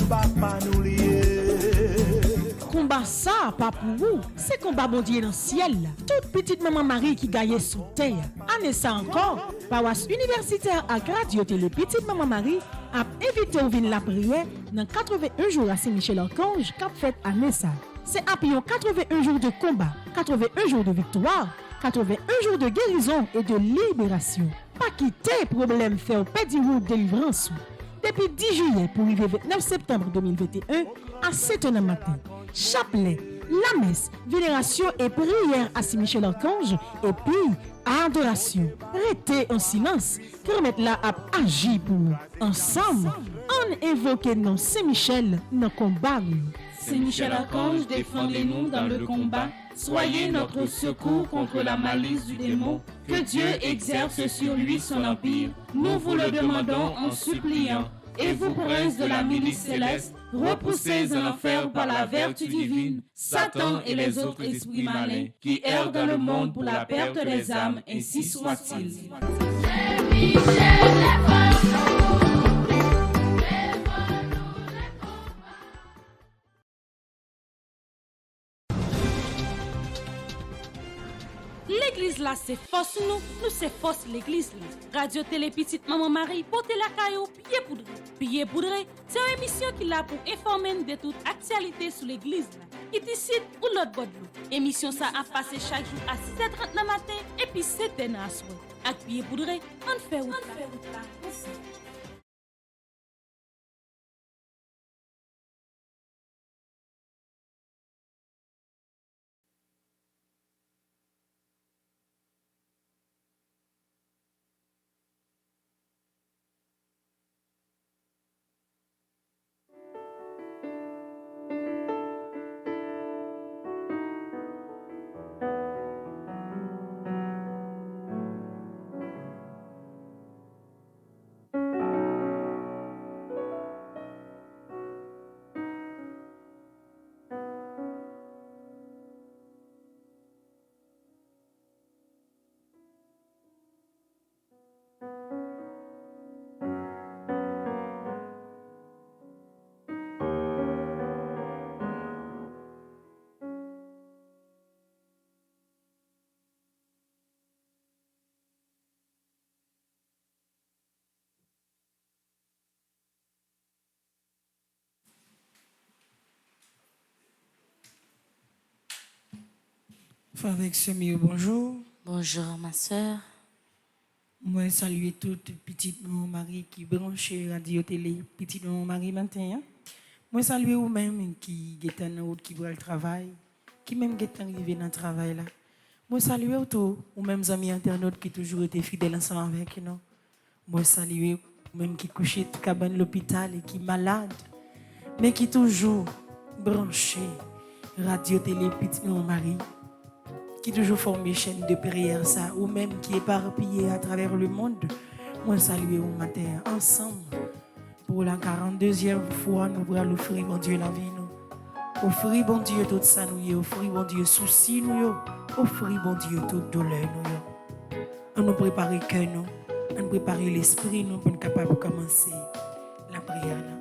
papa nous lié. Combat ça, pas pour vous. C'est combat bon Dieu dans le ciel. Toute petite maman Marie qui gagne sous terre. Année ça encore, paroisse universitaire à Radio Télé Petite Maman Marie a invité au vin la prière dans 81 jours à Saint-Michel-Archange qu'a fait année ça. C'est après 81 jours de combat, 81 jours de victoire, 81 jours de guérison et de libération. Pas quitter problème faire pédir ou délivrance. Depuis 10 juillet pour arriver 29 septembre 2021 à 7h du matin. Chapelet, la messe, vénération et prière à Saint-Michel-Archange et puis adoration. Restez en silence, permettre la à agir pour nous. Ensemble, on invoque non Saint-Michel dans le combat. Saint-Michel-Archange, défendez-nous dans le combat. Soyez notre secours contre la malice du démon. Que Dieu exerce sur lui son empire. Nous vous le demandons en suppliant. Et vous, princes de la milice céleste, repoussez en enfer par la vertu divine Satan et les autres esprits malins qui errent dans le monde pour la perte des âmes, ainsi soit-il. L'église là, c'est force nous c'est force l'église là. Radio Télé Petite Maman Marie, portez la caillou, pied poudré. C'est une émission qui là pour informer de toute actualité sur l'église là. Qui décide ou l'autre bord de émission ça a passé chaque jour à 6h30 le matin et puis 7h à soir. Avec pied poudré, on fait route là. Frère Semi, bonjour. Bonjour ma soeur. Moi salue toute petite maman Marie qui branche radio télé petite maman Marie matin. Moi salue vous même qui est en route qui va le travail, qui même est arrivé dans le travail là. Moi salue tout ou même amis internautes qui toujours été fidèles ensemble avec nous. Moi salue même qui couché de cabane l'hôpital et qui malade mais qui toujours branché radio télé petite maman Marie. Qui toujours formé chaîne de prière ça ou même qui est éparpillé à travers le monde. Moi saluer au matin ensemble pour la 42e fois nous allons offrir mon Dieu la vie nous. Offrir bon Dieu tout ça nous, offrir bon Dieu souci nous, offrir bon Dieu toute douleur nous. On nous préparer cœur nous, on nous préparer l'esprit nous pour être capable de commencer la prière là.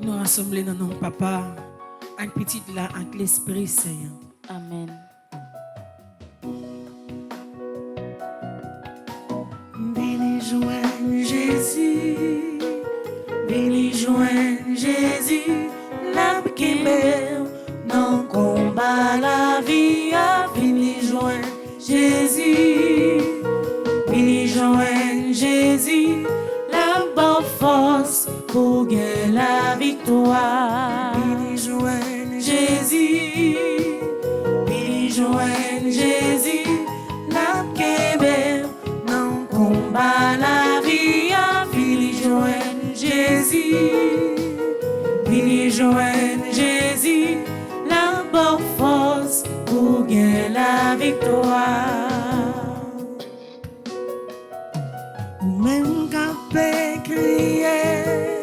Nous rassembler dans nos papa, avec petite là, avec l'Esprit Saint. Amen. Béni joindre Jésus, béni joindre Jésus, la mère dans combat la vie, béni joindre Jésus, béni joindre Jésus, la bonne force pour gagner la victoire. Béni joindre Jésus, béni joindre Jésus, la kébère non combat la vie. Béni joindre Jésus, béni joindre Jésus, la bonne force pour gagner la victoire. Même qu'à crier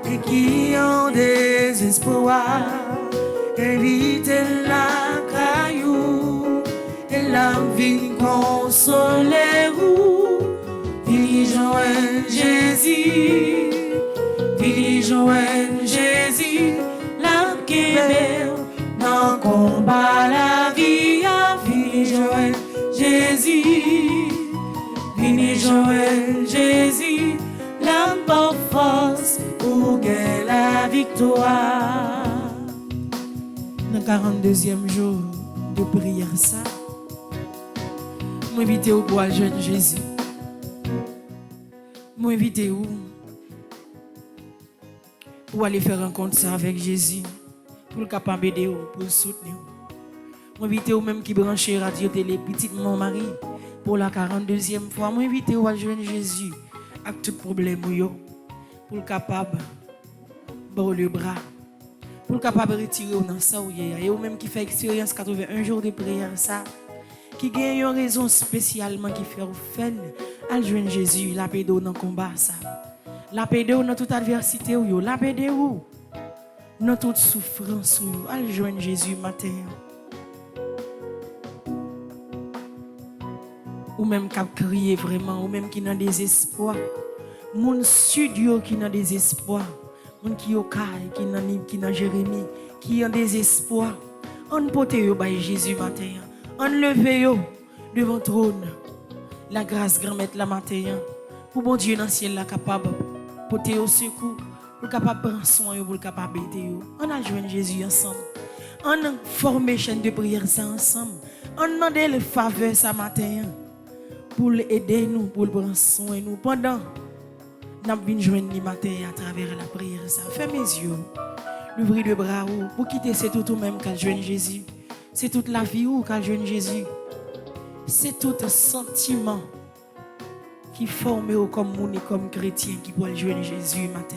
et qui en désespoir, éviter la caillou et la vie consoler. Dans le 42e jour de prière, ça, m'invite au bois jeune Jésus. M'invite où pour aller faire rencontre ça avec Jésus, pour le capable d'aider, pour le soutenir. M'invite au même qui branche radio télé petite mon mari pour la 42e fois. M'invite au à joindre Jésus avec tout problème pour le capable de le bras. Pour le capable de retirer dans ça et ou même qui fait expérience 81 jours de prière ça qui gagne une raison spécialement qui fait ou fait à joindre Jésus la paix dans le combat ça la paix dans toute adversité ou la paix dans toute souffrance ou à joindre Jésus matin ou même qui crier vraiment ou même qui dans désespoir mon studio qui dans désespoir qui est au Kai, qui dans Jérémie, qui est en désespoir. On porte yo by Jésus matin. On leve yo devant trône. La grâce grand-mère la matin. Pour bon Dieu dans le ciel là capable porter au secours, pour capable prendre soin yo, pour capable aider yo. On a joindre Jésus ensemble. On a formé chaîne de prière ça ensemble. On demande le faveur ça matin pour aider nous, pour prendre soin nous pendant n'a bien joindre le matin à travers la prière ça. Fais mes yeux. L'ouvrir le bras pour quitter c'est tout même qu'à joindre Jésus. C'est toute la vie où qu'à joindre Jésus. C'est tout un sentiment qui forme comme moun et comme chrétien qui peut joindre Jésus matin.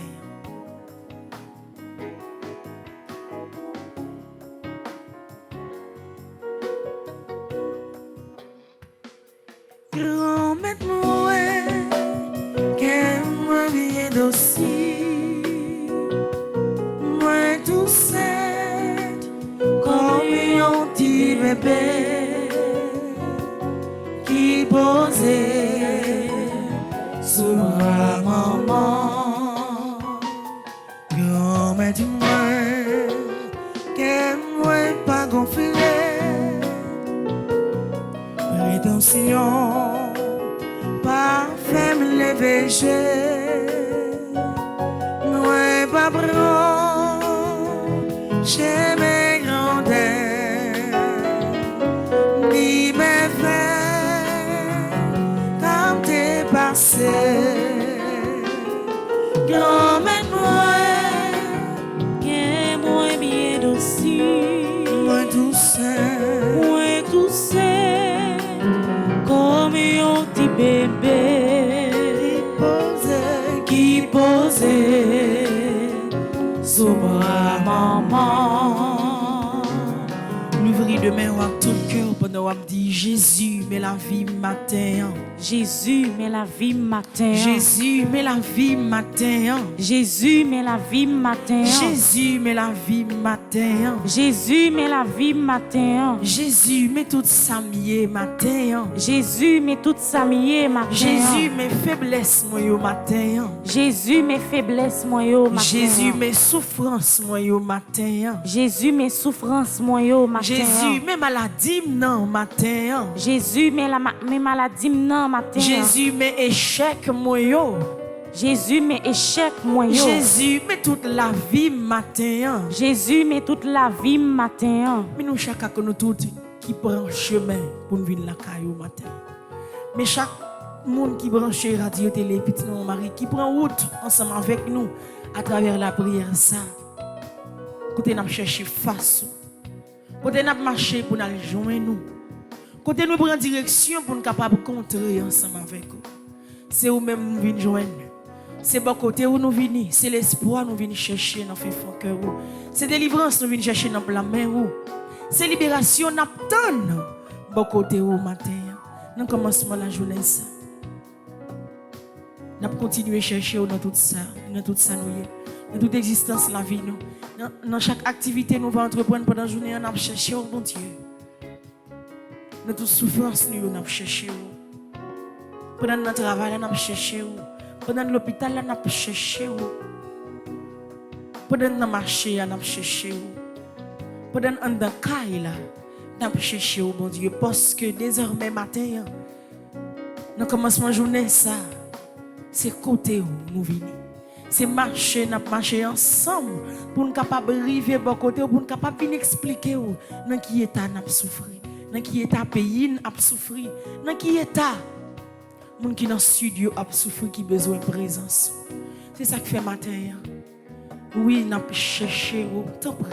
Moi tout seul comme un petit bébé qui posait sous ma maman. Grand-mère dis-moi que moi pas gonflé. Rétention pas faire me lever. Pas prendre chez mes grandeurs ni mes frères comme t'es passé grand-mère moi qu'est moi bien docile moi douce comme un petit bébé qui posait sous bras maman. L'ouvrir de main à tout cœur pendant qu'on dit Jésus met la vie matin. Jésus met la vie matin. Jésus met la vie matin. Jésus met la vie matin. Jésus met la vie matin. Jésus met la vie matin. Jésus met toute sa mié matin. Jésus met toute sa mié matin. Jésus met faiblesse moi au matin. Jésus met faiblesse moi au matin. Jésus met souffrance moi au matin. Jésus met souffrance moi au matin. Jésus met maladie non matin. Jésus met maladie non matin. Jésus met échec moi yo. Jésus met échec moi yo. Jésus met toute la vie matin. Jésus met toute la vie matin. Mais nous chacun que nous tous qui prend chemin pour venir la caillou matin. Mais chaque monde qui branche radio télé petit mon mari qui prend route ensemble avec nous à travers la prière ça. Côté n'a chercher face. Côté n'a marcher pour nous joindre nous. Côté nous prend direction pour nous capable contrer ensemble avec vous. C'est où même nous venons joindre. C'est bon côté où nous venons, c'est l'espoir nous venons chercher dans le fond cœur. C'est délivrance nous venons chercher dans la main. C'est libération nous attend. Bon côté où matin. Dans commencement la journée ça. Nous continuer à chercher dans tout ça, nous dans toute existence la vie nous. Dans chaque activité nous va entreprendre pendant la journée, nous chercher au bon Dieu. Dans toute souffrance nous avons cherché. Pendant notre travail nous avons cherché. Pendant l'hôpital nous avons cherché. Pendant notre marché nous avons cherché. Pendant notre caille nous avons cherché au bon Dieu. Parce que désormais matin, dans le commencement de la journée, ça, c'est côté où nous venons. C'est marcher, n'a marcher ensemble pour nous capable arriver bon côté pour nous capable venir expliquer dans qui état n'a souffrir, dans qui état pays n'a souffrir, dans qui état moun qui dans studio a souffrir qui besoin de présence. C'est ça qui fait matin. Oui, n'a chercher tant pis.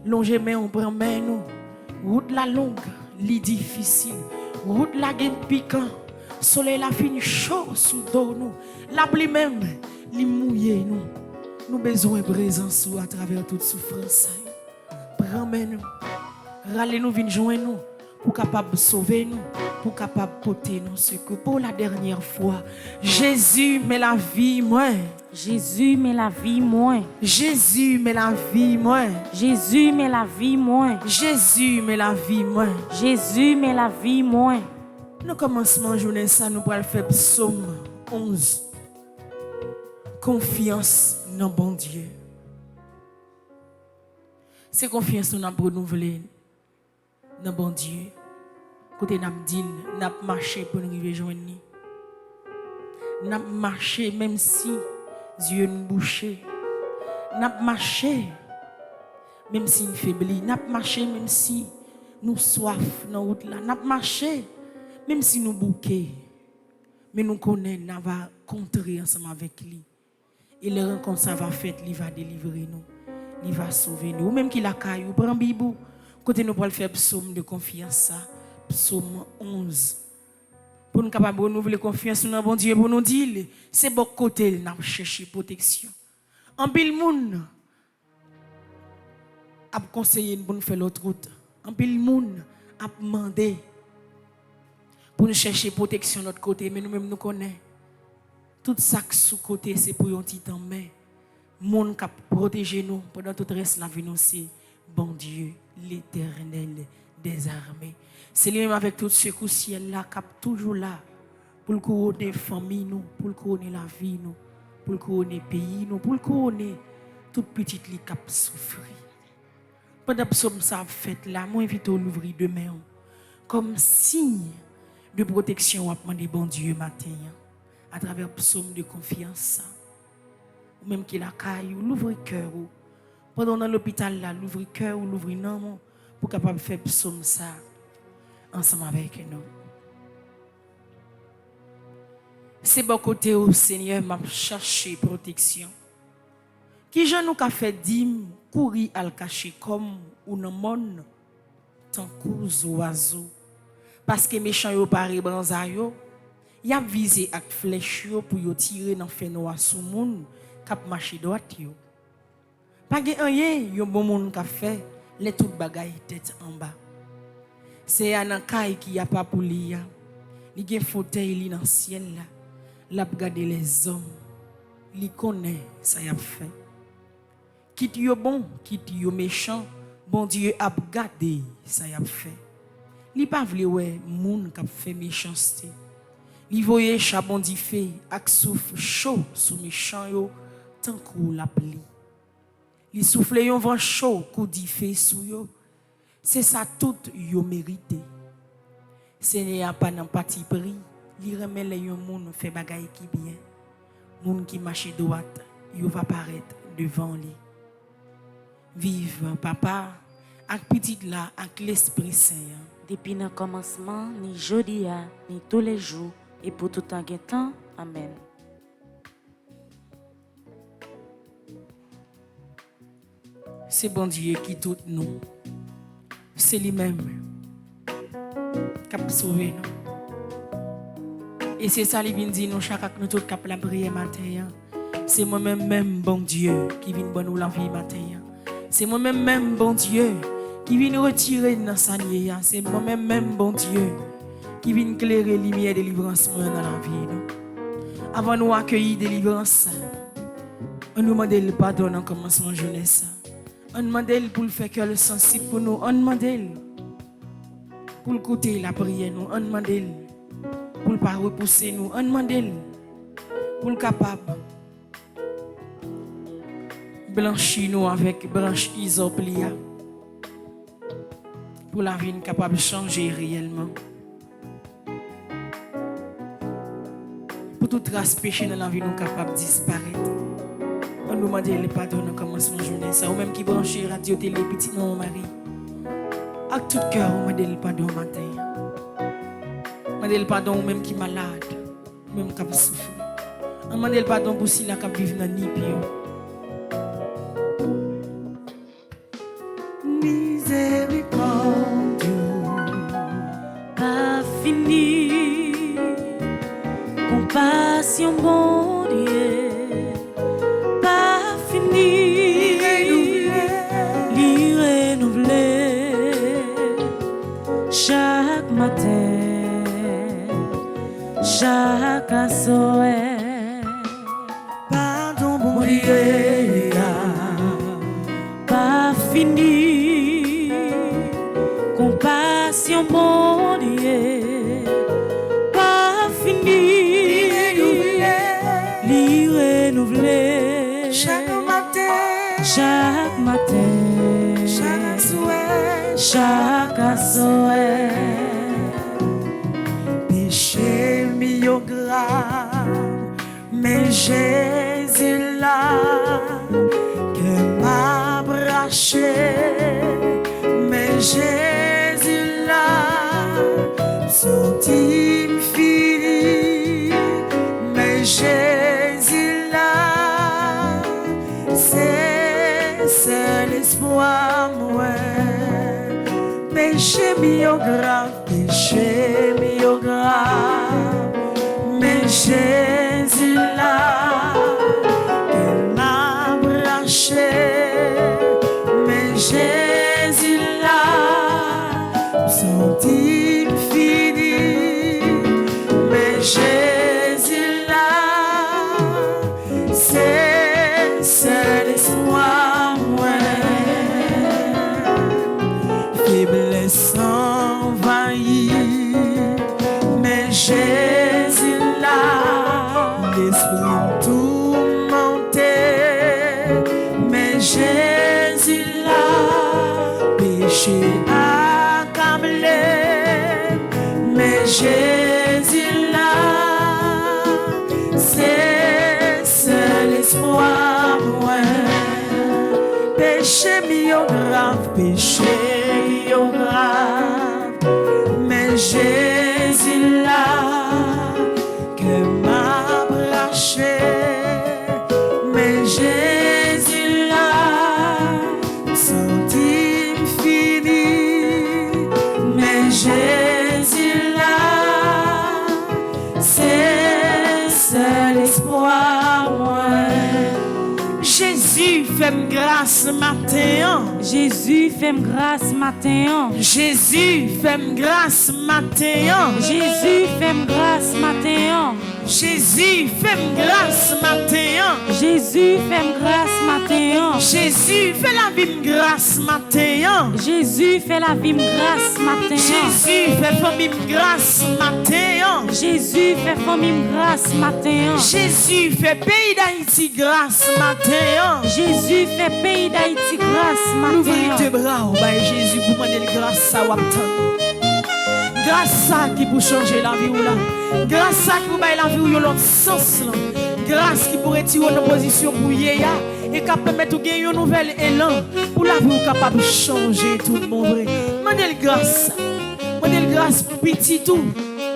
Longer mais on prend main nous. Route la longue, li difficile. Route la gen piquant. Soleil la fin chaud sous dos nous. La pluie même li mouillé nous. Nous besoin de présence à travers toute souffrance. Prends main nous. Râler nous vinn joindre nous pour capable sauver nous, pour capable porter nous secours pour la dernière fois. Jésus met la vie moi. Jésus met la vie moi. Jésus met la vie moi. Jésus met la vie moi. Jésus met la vie moi. Jésus met la vie moi. Nous commençons journée ça nous pour faire psaume 11. Confiance dans bon Dieu. C'est confiance nous avons renouvelé dans bon Dieu. Côté n'a dit n'a marché pour nous arriver joindre. N'a marché même si yeux nous bouchés. N'a marché même si nous faiblis. N'a marché même si nous soif dans route là. N'a marché même si nous bouqués. Mais nous connaissons, nous va contrer ensemble avec lui. Et les rencontres ça va faire, il va délivrer nous. Il va sauver nous. Ou même qu'il a caillou, prend Bible. Côté nous pour faire psaume de confiance ça. Psaume 11. Pour nous capables de renouveler confiance dans bon Dieu pour nous dire c'est bon côté n'a chercher protection. En pile monde a conseillé pour nous faire l'autre route. En pile monde a demandé pour nous chercher protection de l'autre côté mais nous-mêmes nous connaissons tout ça sous côté c'est pour un petit temps mais monde qui protéger nous pendant tout le reste de la vie nous c'est bon Dieu l'Éternel des armées. C'est lui-même avec tout ce coup ciel là qui est toujours là pour le couronner famille nous, pour le couronner la vie nous, pour le couronner pays nous, pour le couronner toute petite li qui a souffert. Pendant que psaume ça fait là, moi invite à l'ouvrir demain comme signe de protection à demander bon Dieu matin à travers psaume de confiance ou même qu'il a caillou l'ouvrir cœur pendant dans l'hôpital là l'ouvrir cœur ou l'ouvrir non pour capable faire psaume ça ensemble avec nous. C'est bon côté au Seigneur m'a cherché protection. Qui je nous a fait dim courir à le cacher comme ou non monde tant qu'aux oiseaux parce que méchant yo paré branza yo y a visé avec flèche yo pour yo tirer dans fait noir sous moun k'ap marcher droite yo. Pas gen rien yo bon monde qu'a fait les tout bagaille tête en bas. C'est un caille qui a pas pour lui. Il gen fauteuil li dans ciel là. L'a regarder les hommes. Li connaît ça y a fait. Quitte yo bon, quitte yo méchant, bon Dieu a regardé ça y a fait. Li pas vle ouais moun qui fait méchanceté. Li voye chabon di fait ak souffle chaud sous méchant yo tant kou la pli. Li souffle yon vent chaud kou di fait sou yo. C'est ça tout yo mérité. Seigneur pas nan parti pris, li remet les yon moun fait bagay qui bien. Moun qui marche droite, yo va paraître devant lui. Vive papa ak petite là ak l'Esprit Saint. Depuis le commencement, ni jodi a, ni tous les jours, et pour tout un temps. Amen. C'est bon Dieu qui tout nous. C'est lui-même qui a sauvé nous. Et c'est ça qui vient dire nous chaque nous tout cap la prière matin. C'est moi-même bon Dieu qui vient bonne nous la vie matin. C'est moi-même bon Dieu qui vient retirer dans sa nier. C'est moi-même bon Dieu qui vient éclairer lumière de délivrance dans la vie nous. Avant nous accueillir délivrance, on nous demande le pardon en commencement de jeunesse. On demande pour le faire cœur sensible pour nous. On demande pour écouter la prière nous. On demande pour ne pas repousser nous. On demande pour le capable blanchir nous avec branche isoplia. Pour la vie capable de changer réellement. Pour toute trace péché dans la vie nous capable de disparaître. nous demander le pardon dans le commencement de journée. Ça, ou même qui branche radio télé, petit non, Marie. Avec tout cœur, on m'a dit le pardon matin. On m'a dit le pardon ou même qui est malade, même qui a souffert. On m'a dit le pardon pour si la qui vivre dans le nid. Miséricorde, pas fini. Compassion, bon Dieu, pas fini. L'y renouveler chaque matin, chaque soir. Pardon, bon Dieu, pas fini. Compassion, bon Dieu, pas fini. L'y renouveler chaque matin, chaque soir. Péché mio grave, mais Jésus là que m'a braché, mais Jésus là sorti fini, mais Jésus là c'est l'espoir moi. Péché mio grave, mais Jésus là qu'elle m'a braché, mais Jésus là senti fini, mais Jésus là c'est l'espoir moi. Faiblesse envahie, mais Jésus là, l'esprit tourmenté, mais Jésus là, péché accablé, mais Jésus là, c'est l'espoir moi. Péché mio grave, mais Jésus là que m'a braché, mais Jésus là senti fini, mais Jésus là c'est l'espoir moi. Jésus fait grâce matin. Jésus fait grâce matin. Jésus fait grâce matin. Jésus fait grâce matin. Jésus fait grâce matin. Jésus fait grâce matin. Jésus fait la vie grâce matin. Jésus fait la vie grâce matin. Jésus fait famille grâce matin. Jésus fait famille grâce matin. Jésus fait pays d'Haïti grâce matin. Jésus fait pays d'Haïti grâce matin. Ouvrez tes bras au bas Jésus pour demander grâce à Waptan. Grâce à qui pour changer la vie ou là. Grâce à qui pour bailler la vie ou l'autre sens là. Grâce qui pour retirer nos positions pour yéya et qui permettre de gagner un nouvel élan pour la vie ou capable de changer tout le monde vrai. Demandez grâce. Demandez grâce pour petit tout.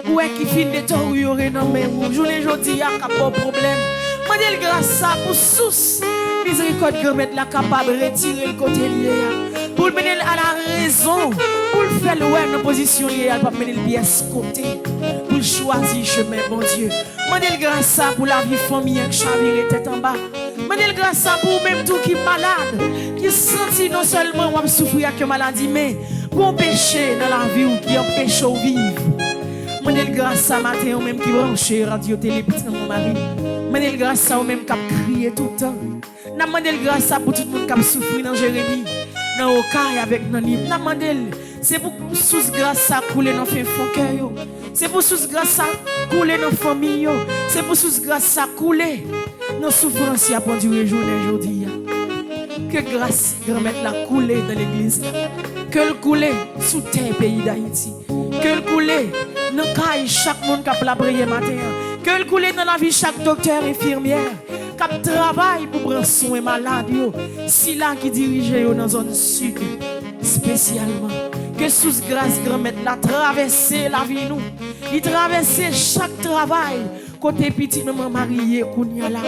Ou est qui fin de temps où il y aurait dans mes roues. Journée aujourd'hui, il y a pas de problème. Demandez grâce pour sous. Miséricorde que mettre la capable de retirer le côté lié. Pour le mener à la raison. Pour le faire dans position liée. Pour mener le bien ce côté. Pour choisir chemin, bon Dieu. Demandez grâce pour la vie famille qui chavire tête en bas. Demandez grâce pour même tout qui est malade. Qui sentit non seulement on souffrir avec maladie, mais pour péché dans la vie ou qui empêche de vivre. Demandez grâce à matin ou même qui branche radio télé petit mon mari. Demandez grâce à ou même qui a crié tout le temps. Demandez grâce pour tout le monde qui a souffert dans Jérémie, dans Okaï avec nos livres. Demandez, c'est pour sous grâce à couler dans le fond cœur. C'est pour sous grâce à couler dans la famille. C'est pour sous grâce à couler dans la souffrance à prendre du jour aujourd'hui. Que grâce remettre la couler dans l'église. Que le couler sous terre pays d'Haïti. Que le couler dans caille chaque monde qui a la prière matin. Que le couler dans la vie chaque docteur infirmière. qui travaille pour prendre soin malade, si là qui dirige dans la zone sud, spécialement, que sous grâce grand-mère la traverser la vie nous, il traverser chaque travail, côté petit maman mariée qu'on y a là,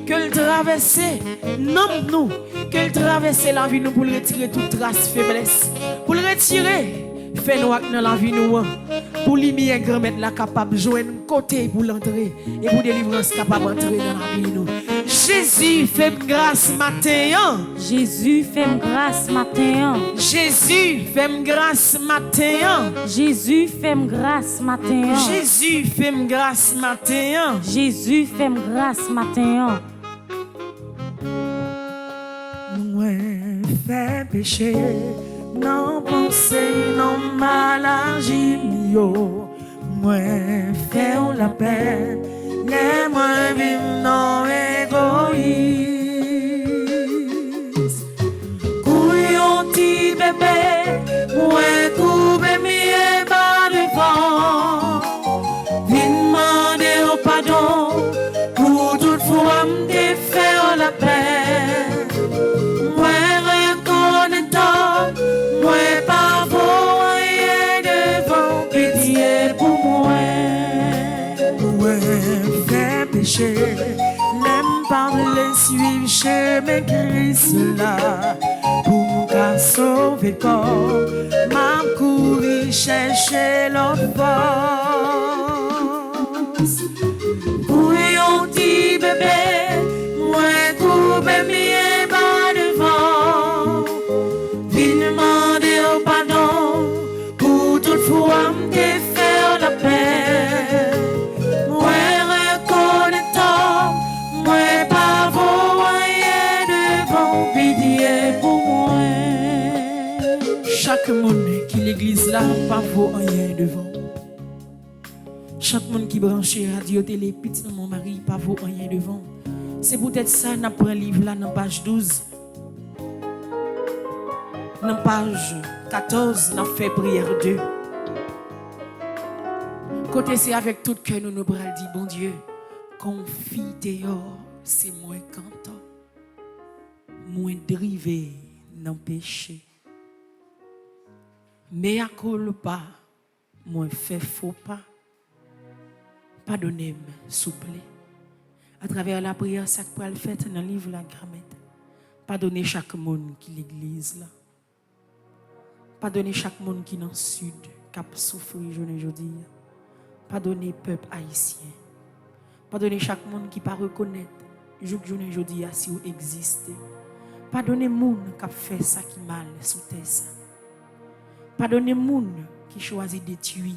que le traverser, non nous, que le traverser la vie nous pour retirer toute trace faiblesse, pour le retirer. Fais-nous dans la vie nous pour lumière grand-mère la capable joindre côté pour l'entrer et pour délivrance capable d'entrer dans la vie nous. Jésus fait grâce matin. Jésus fait grâce matin. Jésus fait grâce matin. Jésus fait grâce matin. Jésus fait grâce matin. Jésus fait grâce matin. Moi fait péché. Non pensée, non mal agi, moi faire la peine, les moins vivre non égoïste. Couillon petit bébé, moi couper mes bas devant, vin demander au pardon, pour toute fois me faire la peine. Moi pas voyer devant pitié pour moi. Moi fait péché, n'aime pas les suivre chez mes Christ là. Pour qu'à sauver corps, m'a couru chercher l'autre force. Couillon petit bébé, moi couper mes bas devant. Demander au pardon pour toute fois me faire la paix. Moi reconnaissant, moi pas voyer devant pitié pour moi. Chaque monde qui l'église là pas voyer devant. Chaque monde qui branche radio télé petit mon mari pas voyer devant. C'est peut-être ça n'a pris un livre là dans page 12. Dans page 14, nous fait prière 2. Côté c'est avec tout cœur nous nous bras dit bon Dieu, confie dehors, c'est moins cantant, moins drivé dans péché. Mais à cause pas, moins fait faux pas. Pardonnez-moi, s'il vous plaît. À travers la prière, ça peut le faire dans le livre la grammaire. Pardonnez chaque monde qui l'église là. Pardonnez chaque monde qui est dans le sud, qui a souffert aujourd'hui. Pardonnez le peuple haïtien. Pardonnez chaque monde qui ne peut pas reconnaître aujourd'hui si vous existez. Pardonnez les gens qui ont fait ça qui mal sous terre. Pardonnez les gens qui choisissent de détruire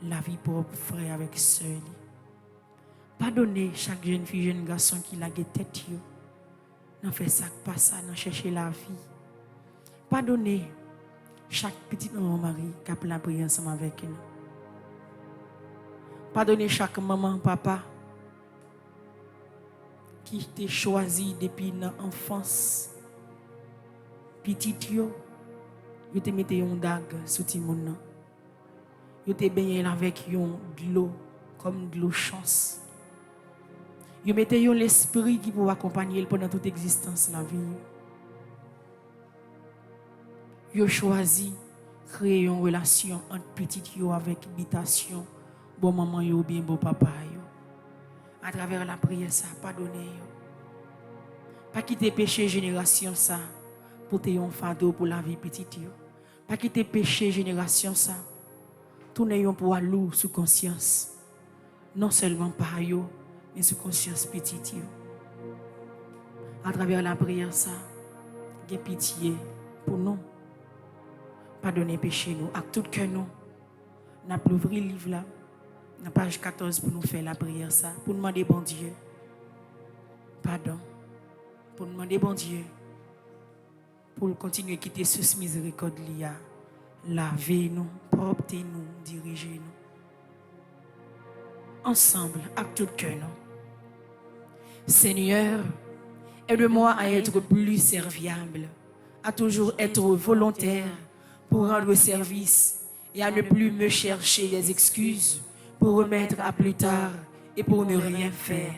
la vie propre frère avec sœur. Pardonnez chaque jeune fille, jeune garçon qui l'a tête. N'a fait ça pas ça, n'a cherché la vie. Pardonnez chaque petite maman Marie qui a la prière ensemble avec nous. Pardonnez chaque maman, papa qui t'a choisi depuis l'enfance. Petit yo, vous te mettez une dague sous ti moun. Vous te baigné avec yon de l'eau comme de l'eau chance. Vous mettez yon l'esprit qui peut accompagner pendant toute existence la vie. Vous choisi créer une relation entre petit yo avec habitation, bon maman yo bien bon papa yo. À travers la prière ça, pardonnez yo. Pas quitter péché génération ça pour te yon fardeau pour la vie petite yo. Pas quitter péché génération ça. Tournez yon pour lourd sous conscience. Non seulement par yo, mais sous conscience petite yo. À travers la prière ça, gain pitié pour nous. Pardonnez péché nous, avec tout cœur nous. N'a pas ouvrir le livre là, dans page 14 pour nous faire la prière ça, pour demander bon Dieu. Pardon. Pour demander bon Dieu. Pour continuer à quitter sous miséricorde liya. Lavez nous, propter nous, diriger nous. Ensemble, avec tout cœur nous. Seigneur, aide-moi à être plus serviable, à toujours être volontaire pour rendre service et à ne plus me chercher des excuses pour remettre à plus tard et pour ne rien faire.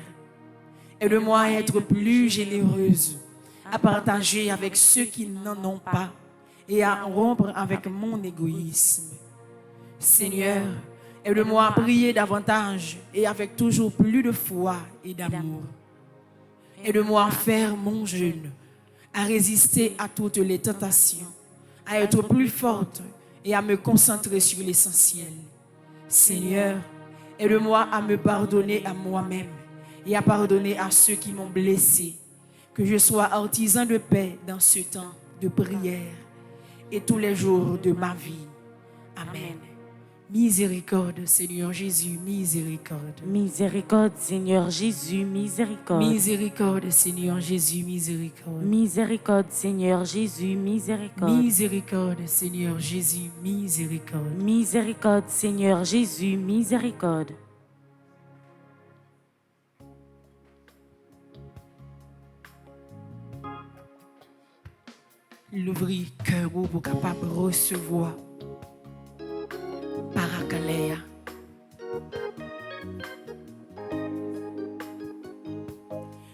Aide-moi à être plus généreuse, à partager avec ceux qui n'en ont pas et à rompre avec mon égoïsme. Seigneur, aide-moi à prier davantage et avec toujours plus de foi et d'amour. Aide-moi à faire mon jeûne, à résister à toutes les tentations, à être plus forte et à me concentrer sur l'essentiel. Seigneur, aide-moi à me pardonner à moi-même et à pardonner à ceux qui m'ont blessé. Que je sois artisan de paix dans ce temps de prière et tous les jours de ma vie. Amen. Miséricorde, Seigneur Jésus, miséricorde. Miséricorde, Seigneur Jésus, miséricorde. Miséricorde, Seigneur Jésus, miséricorde. Miséricorde, Seigneur Jésus, miséricorde. Miséricorde, Seigneur Jésus, miséricorde. Miséricorde, Seigneur Jésus, miséricorde. L'ouvrir cœur pour capable de recevoir Parakalea.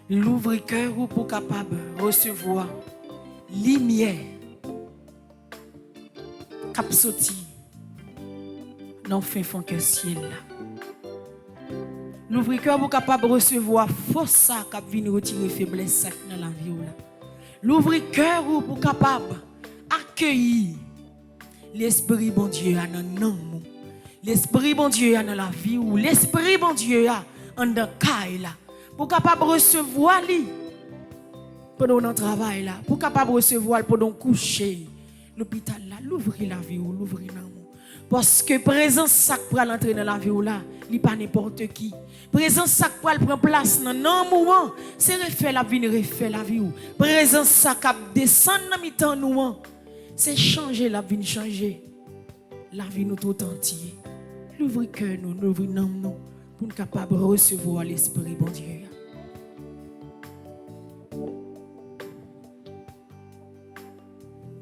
L'ouvrir cœur pour capable de recevoir lumière cap sorti dans fin fond que ciel là. L'ouvrir cœur pour capable de recevoir force ça cap venir retirer faiblesse ça dans la vie là. L'ouvrir cœur pour capable accueillir l'esprit bon Dieu dans nous. L'esprit bon Dieu dans la vie ou l'esprit bon Dieu en dans caille là. Pour capable recevoir lui pendant notre travail là, pour capable recevoir pendant coucher l'hôpital là, l'ouvrir la vie ou l'ouvrir dans nous. Parce que présence ça pour l'entrer dans la vie ou là, il pas n'importe qui. Présence ça pour prendre place dans un moment, c'est refaire la vie, refaire la vie ou. Présence ça cap descendre dans mi-temps nous, c'est changer la vie, changer la vie nous tout entier. L'ouvrir cœur nous, l'ouvrir nous pour nous capable de recevoir l'esprit bon Dieu.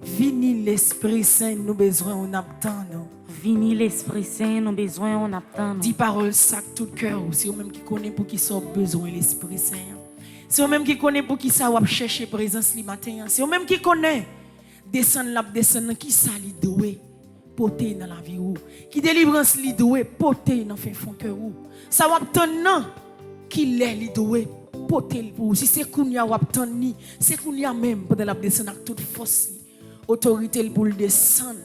Vini l'Esprit Saint, nous besoin on attend nous. Vini l'Esprit Saint, nous besoin on attend. Dis parole ça tout cœur, c'est vous même qui connaît pour qui ça besoin l'Esprit Saint. C'est vous même qui connaît pour qui ça va chercher présence le matin. C'est vous même qui connaît descendre qui ça li doué porter dans la vie ou qui délivrance li doué porter dans fin fond cœur ou. Ça va attendre qui l'est li doué porter pour si c'est kounya ou attendre ni, c'est kounya même pour la descendre avec toute force. Autorité pour le descendre,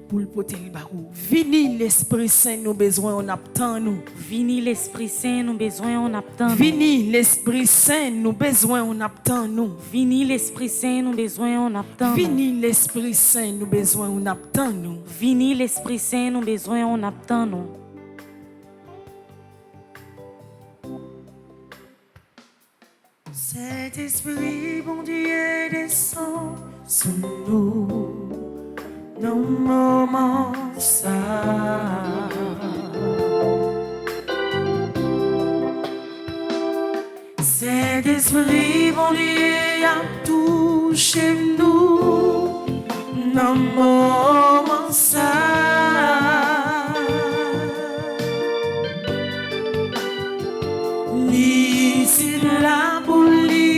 pour le porter le barou. Vini l'Esprit Saint, nous besoin, on attend nous. Vini l'Esprit Saint, nous besoin, on attend. Vini l'Esprit Saint, nous besoin, on attend nous. Vini l'Esprit Saint, nous besoin, on attend. Vini l'Esprit Saint, nous besoin, on attend nous. Vini l'Esprit Saint, nous besoin, on attend nous. Cet esprit, bon Dieu, descend sur nous, dans le moment ça. Cet esprit, bon Dieu, a touché nous, dans le moment ça. L'ici là pour libérer,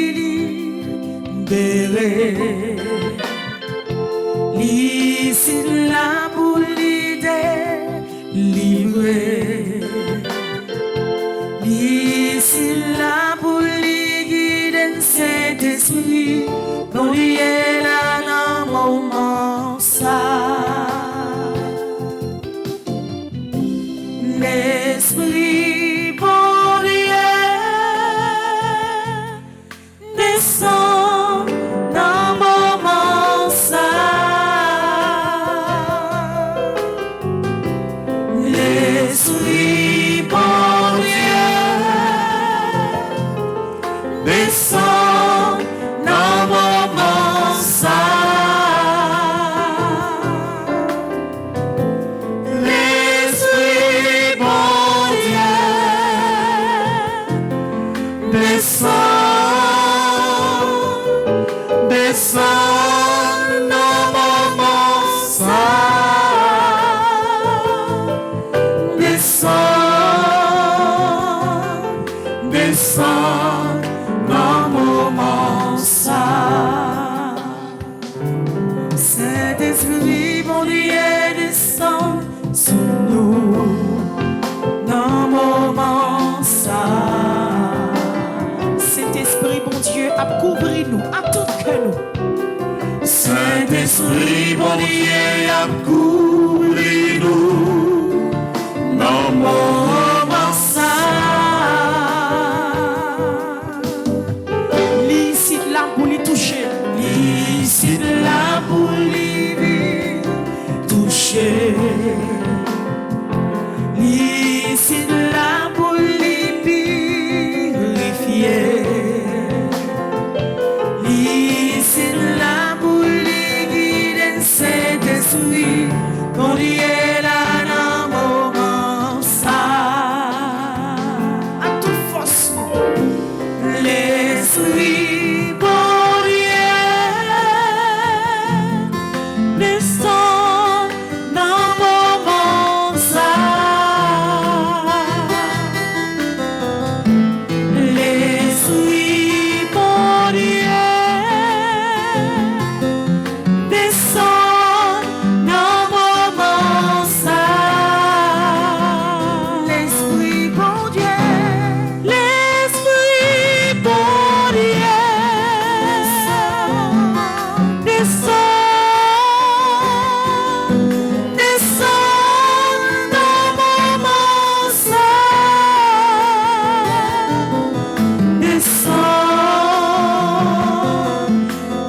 l'ici là pour livrer, l'ici là pour guider cet esprit, quand il est là dans mon moment ça. L'esprit bon Dieu descend dans mon moment ça. L'esprit Saint-Esprit, bon Dieu, descend sur nous dans moment ça. Saint-Esprit, bon Dieu, a couvert nous, à tout que nous. Saint-Esprit, bon Dieu, a couvert nous dans moment ça. L'ici là pour les toucher. Ici là pour les toucher. Ici là pour les purifier. Ici là pour les guider. Saint-Esprit, qu'on y est là dans moment ça. À toute force. L'Esprit, bon Dieu, descend dans moment ça. L'Esprit, bon Dieu, descend dans moment ça. L'Esprit, bon Dieu, l'Esprit, bon Dieu, descend dans moment ça.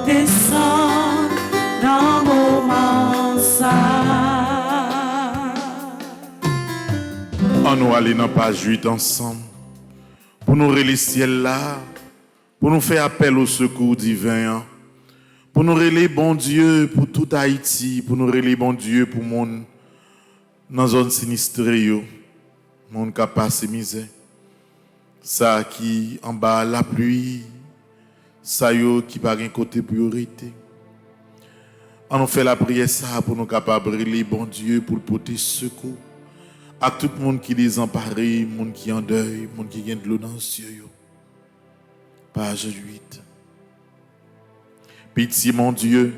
Descend dans moment ça. On nous aller dans page 8 ensemble pour nous relier ciel là, pour nous faire appel au secours divin, pour nous relier bon Dieu pour tout Haïti, pour nous relier bon Dieu pour monde dans zone sinistrée yo, monde qui a passé misère. Ça qui en bas la pluie, ça yo qui pas un côté priorité. On nous fait la prière ça pour nous capables de relier bon Dieu pour porter secours à tout le monde qui est désemparé, monde qui est en deuil, monde qui a de l'eau dans les yeux. Page 8. Pitié, mon Dieu,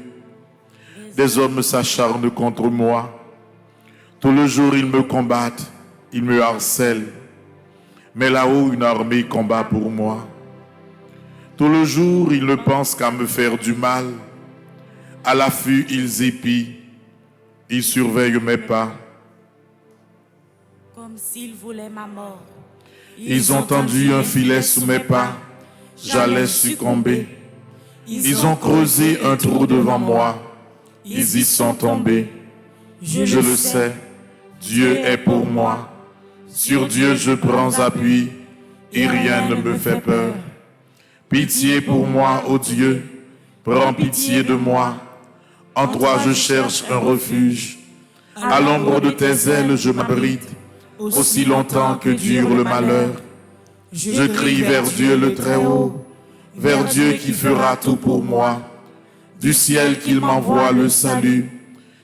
des hommes s'acharnent contre moi. Tout le jour, ils me combattent, ils me harcèlent. Mais là-haut, une armée combat pour moi. Tout le jour, ils ne pensent qu'à me faire du mal. À l'affût, ils épient. Ils surveillent mes pas. Comme s'ils voulaient ma mort. Ils ont tendu un filet sous mes pas. J'allais succomber. Ils ont creusé un trou devant moi. Ils y sont tombés. Je le sais, Dieu est pour moi. Sur Dieu je prends appui et rien ne me fait peur. Pitié pour moi, ô Dieu, prends pitié de moi. En toi je cherche un refuge. À l'ombre de tes ailes je m'abrite, aussi longtemps que dure le malheur. Je crie vers Dieu le Très-Haut, vers Dieu qui fera tout pour moi. Du ciel qu'il m'envoie le salut,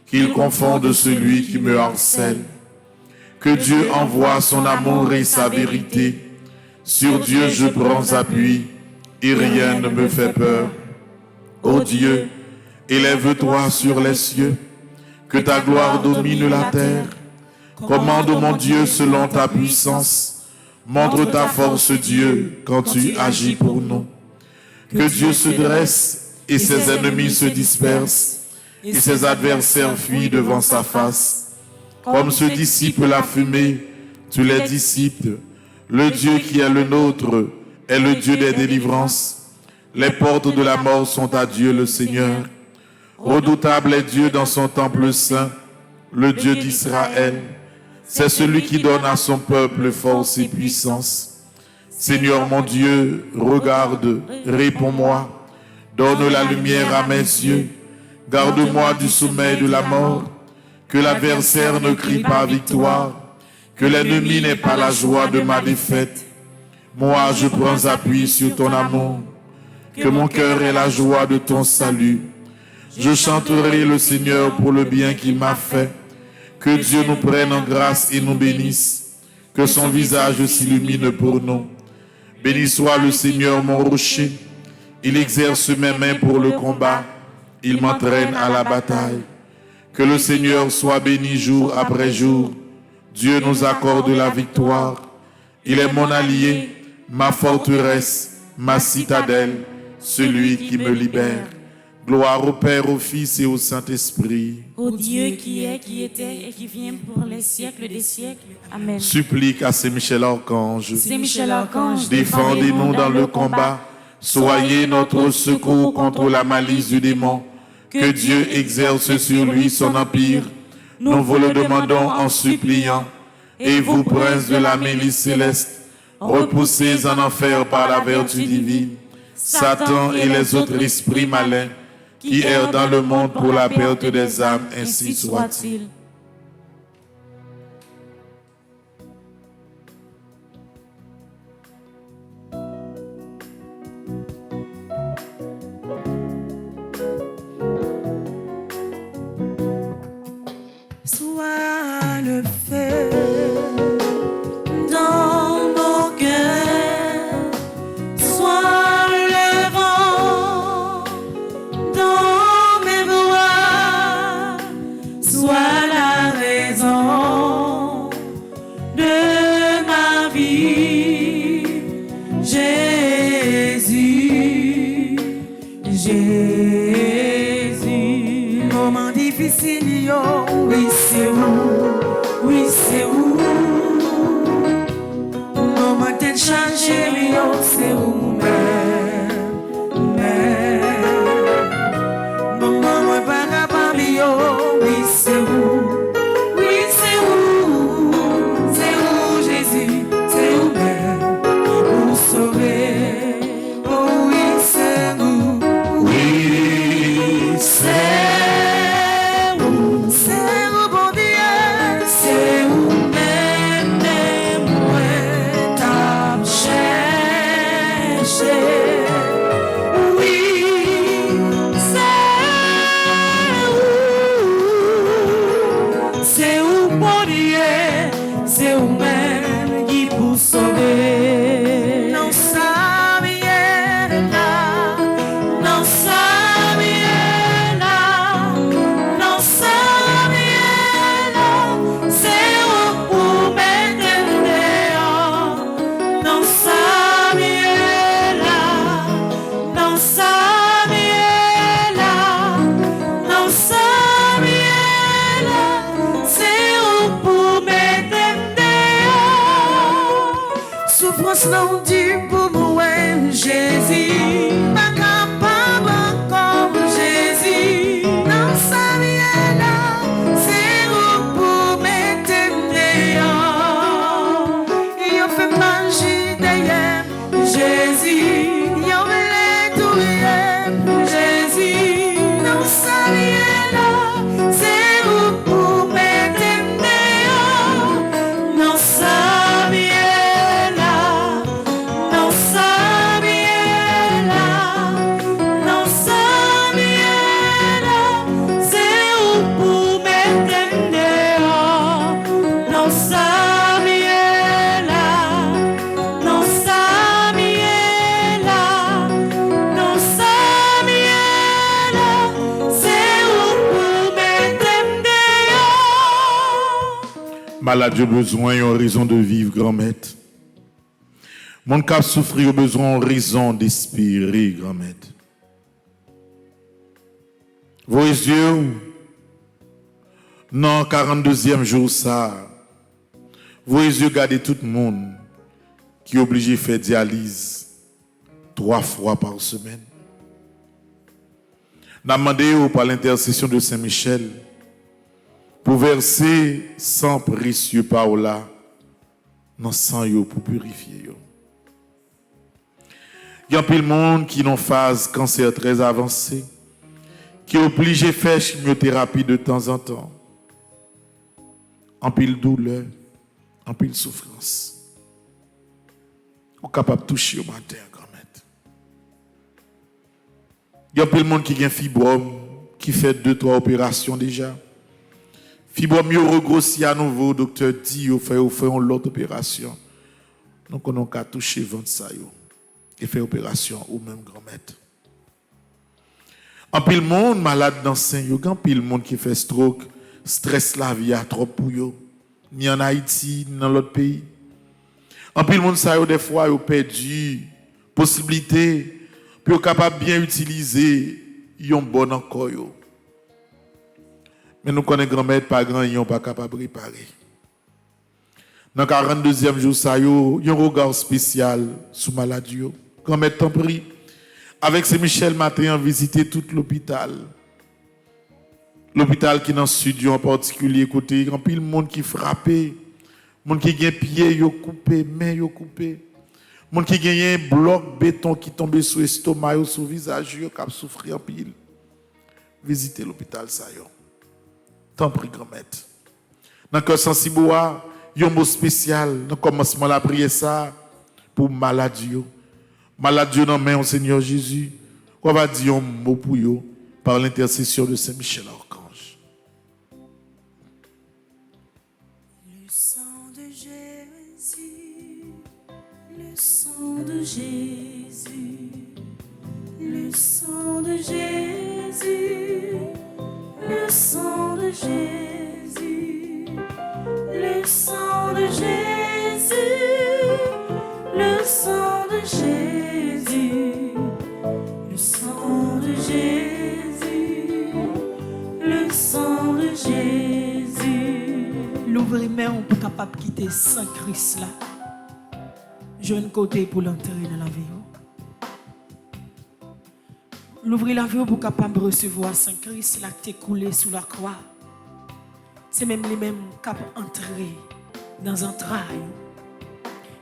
qu'il confonde celui qui me harcèle. Que Dieu envoie son amour et sa vérité. Sur Dieu je prends appui et rien ne me fait peur. Ô Dieu, élève-toi sur les cieux, que ta gloire domine la terre. Commande mon Dieu selon ta puissance. Montre ta force, Dieu, quand tu agis pour nous. Que Dieu se dresse et ses ennemis se dispersent et ses adversaires fuient devant sa face. Comme se dissipe la fumée, tu les dissipes. Le Dieu qui est le nôtre est le Dieu des délivrances. Les portes de la mort sont à Dieu le Seigneur. Redoutable est Dieu dans son temple saint, le Dieu d'Israël. C'est celui qui donne à son peuple force et puissance. Seigneur mon Dieu, regarde, réponds-moi. Donne la lumière à mes yeux. Garde-moi du sommeil de la mort. Que l'adversaire ne crie pas victoire. Que l'ennemi n'ait pas la joie de ma défaite. Moi, je prends appui sur ton amour. Que mon cœur ait la joie de ton salut. Je chanterai le Seigneur pour le bien qu'il m'a fait. Que Dieu nous prenne en grâce et nous bénisse. Que son visage s'illumine pour nous. Béni soit le Seigneur mon rocher. Il exerce mes mains pour le combat. Il m'entraîne à la bataille. Que le Seigneur soit béni jour après jour. Dieu nous accorde la victoire. Il est mon allié, ma forteresse, ma citadelle, celui qui me libère. Gloire au Père, au Fils et au Saint-Esprit. Ô Dieu qui est, qui était et qui vient pour les siècles des siècles. Amen. Supplique à Saint-Michel Archange. Saint-Michel Archange, Défendez-nous dans le combat. Soyez notre secours contre la malice du démon. Que Dieu exerce sur lui son empire. Nous vous le demandons en suppliant. Et vous, princes de la milice céleste, repoussez en enfer par la vertu divine Satan et les autres esprits malins qui errent dans le monde pour la perte des âmes, ainsi soit-il. Sois le feu dans mon cœur, sois le vent dans mes voies, sois la raison de ma vie, Jésus, Jésus. Moment difficile, yo, oui c'est où, oui c'est où. Moment de changer, yo, c'est où, mais. Moment moi pas capable, yo, oui c'est où, oui c'est où, Jésus, c'est où, mais. Pour sauver, oh oui c'est où, oui c'est. Non du pour moi, Jésus, pas capable encore, Jésus. Non, ça vient là, c'est où pour m'éteindre. Et on fait manger d'ailleurs, Jésus. Et on veut tout Jésus. Non, ça vient là, c'est où pour m'éteindre. Non, ça malade a besoin d'une raison de vivre, grand-maître. Mon cas souffrir a besoin d'une raison d'espérer, grand-maître. Vos yeux, non, 42e jour, ça, vos yeux gardez tout le monde qui est obligé de faire dialyse 3 fois par semaine. N'a demandé par l'intercession de Saint-Michel pour verser sang précieux par là dans sang yo pour purifier yo. Il y a plein de monde qui ont phase cancer très avancé, qui est obligé de faire chimiothérapie de temps en temps. En pile douleur, en pile souffrance. On est capable de toucher au matin, grand-maître. Il y a plein de monde qui a un fibrome, qui fait 2-3 opérations déjà. Fibrome yo regrossi à nouveau, docteur dit, on fait une autre opération. Donc on a qu'à toucher ventre ça yo et faire opération ou même grand-maître. En pile monde malade dans sein, yo gan pile monde qui fait stroke, stress la vie a trop pour yo. Ni en Haïti, ni dans l'autre pays. En pile monde ça yo des fois yo perdu possibilité pour capable bien utiliser yon bon encore yo. Mais nous connaissons grand-mère pas grand yon pas capable de réparer. Dans 42e jour ça yo, yon regard spécial sous maladie yo. Grand-mère t'en prie. Avec ces Michel matin, visiter tout l'hôpital. L'hôpital qui est dans le sud en particulier, côté, il y a pile monde qui frappé, monde qui a pied yo coupé, main yo coupé, monde qui a un bloc béton qui tombe sur l'estomac ou sur le visage yo qui souffrir en pile. Visiter l'hôpital ça yo. Tant pis grand-mère. Dans le cœur sensible, il y a un mot spécial dans le commencement de la prière ça pour maladie yo. Maladie dans main au Seigneur Jésus. On va dire un mot pour eux par l'intercession de Saint Michel Archange. Le sang de Jésus, le sang de Jésus, le sang de Jésus, le sang de Jésus, le sang de Jésus, le sang de Jésus, le sang de Jésus, le sang de Jésus. L'ouvrir main pour capable quitter Saint Christ là. Je un côté pour l'entrer dans la vie. L'ouvrir la vie pour capable recevoir Saint Christ là qui est coulé sous la croix. C'est même lui-même qui a entré dans un trail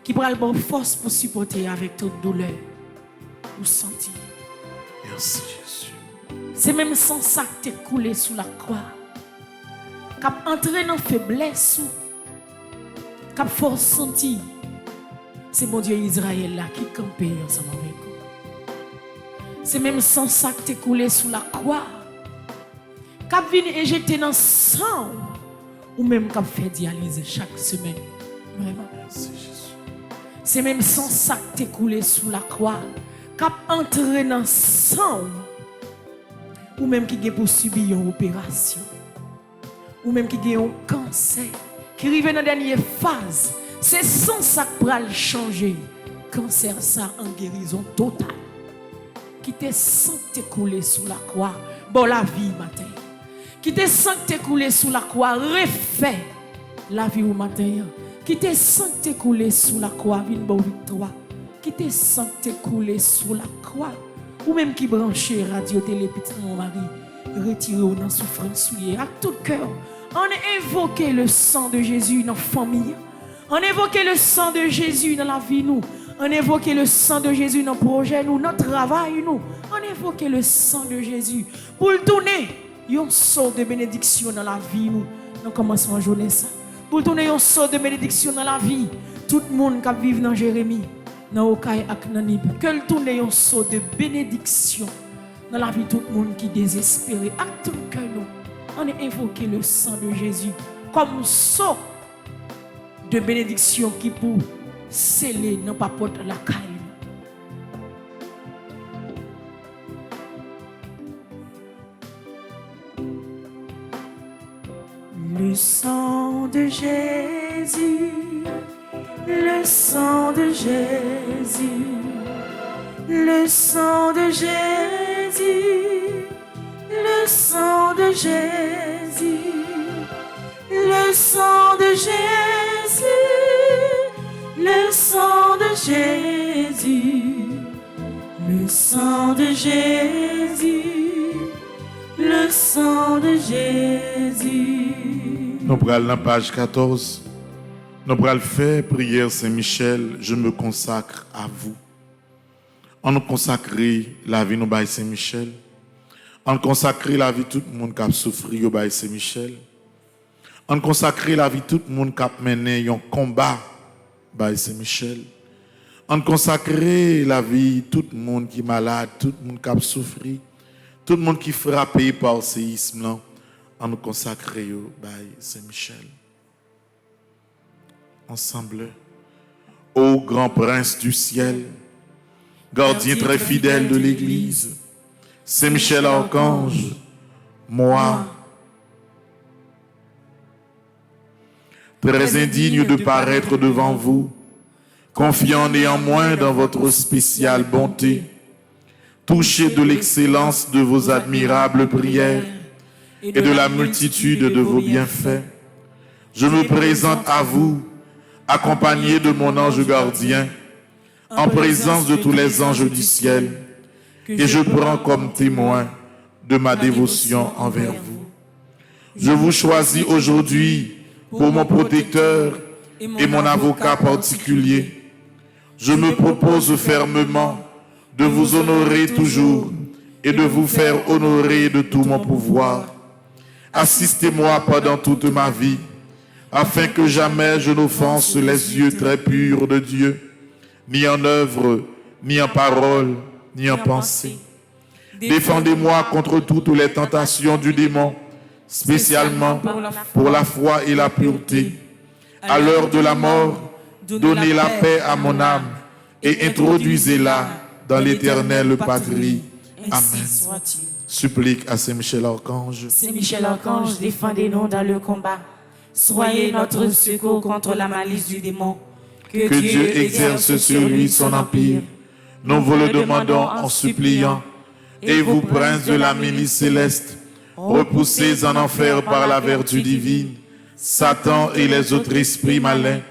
qui prend la force pour supporter avec toute douleur ou sentir. Merci Jésus. C'est même sans ça que tu es coulé sous la croix. Qui a entré dans la faiblesse, qui a force sentir. C'est mon Dieu Israël là qui campait ensemble avec vous. C'est même sans ça que tu es coulé sous la croix. Qui a venu injecter dans le sang. Ou même qui a fait dialyse chaque semaine. Vraiment. Merci Jésus. C'est même sans ça que tu es coulé sous la croix. Qui a entré dans le sang. Ou même qui a pour subir une opération. Ou même qui a un cancer. Qui arrive dans la dernière phase. C'est sans ça que pour le changer. Cancer ça en guérison totale. Qui te sent t'écouler sous la croix. Bon la vie matin. Qui te sent t'écouler sous la croix. Refait la vie au matin. Qui te sent t'écouler sous la croix. Vine bon victoire. Qui te sent t'écouler sous la croix. Ou même qui branche radio télé petit mon mari. Retirez-vous dans souffrance souillée. À tout cœur. On invoque le sang de Jésus dans la famille. On invoque le sang de Jésus dans la vie nous. On invoque le sang de Jésus dans le projet nous, notre travail nous. On invoque le sang de Jésus pour le tourner. Un sort de bénédiction dans la vie nous. Nous commençons à journée ça. Pour tourner un sort de bénédiction dans la vie. Tout le monde qui vit dans Jérémie, dans Okaï et Nanib. Que le tourner un sort de bénédiction dans la vie tout le monde qui est désespéré. À tout que nous. On a invoqué le sang de Jésus comme sort de bénédiction qui pour sceller non pas porte la caille. Le sang de Jésus, le sang de Jésus, le sang de Jésus, le sang de Jésus, le sang de Jésus, le sang de Jésus, le sang de Jésus, le sang de Jésus. Nous prenons la page 14. Nous prenons faire prière Saint-Michel, je me consacre à vous. On nous consacre la vie nous by Saint-Michel. On consacre la vie tout le monde qui a souffert au Saint-Michel. On consacre la vie tout le monde qui a mené un combat by Saint-Michel. On consacre la vie tout le monde qui est malade, tout le monde qui a souffert, tout le monde qui est frappé par le séisme. On nous consacre by Saint-Michel. Ensemble, ô grand prince du ciel, gardien très fidèle de l'Église, Saint Michel Archange, moi, très indigne de paraître devant vous, confiant néanmoins dans votre spéciale bonté, touché de l'excellence de vos admirables prières et de la multitude de vos bienfaits, je me présente à vous, accompagné de mon ange gardien, en présence de tous les anges du ciel, et je prends comme témoin de ma dévotion envers vous. Je vous choisis aujourd'hui pour mon protecteur et mon avocat particulier. Je me propose fermement de vous honorer toujours et de vous faire honorer de tout mon pouvoir. Assistez-moi pendant toute ma vie, afin que jamais je n'offense les yeux très purs de Dieu, ni en œuvre, ni en parole, ni en pensée. Défendez-moi contre toutes les tentations du démon, spécialement pour la foi et la pureté. À l'heure de la mort, donnez la paix à mon âme et introduisez-la dans l'éternelle patrie. Amen. Supplique à Saint Michel Archange. Saint Michel Archange, défendez-nous dans le combat. Soyez notre secours contre la malice du démon. Que Dieu exerce sur lui son empire. Nous vous le demandons en suppliant. Et vous, princes de la milice céleste, repoussés en enfer par la vertu divine, Satan et les autres esprits malins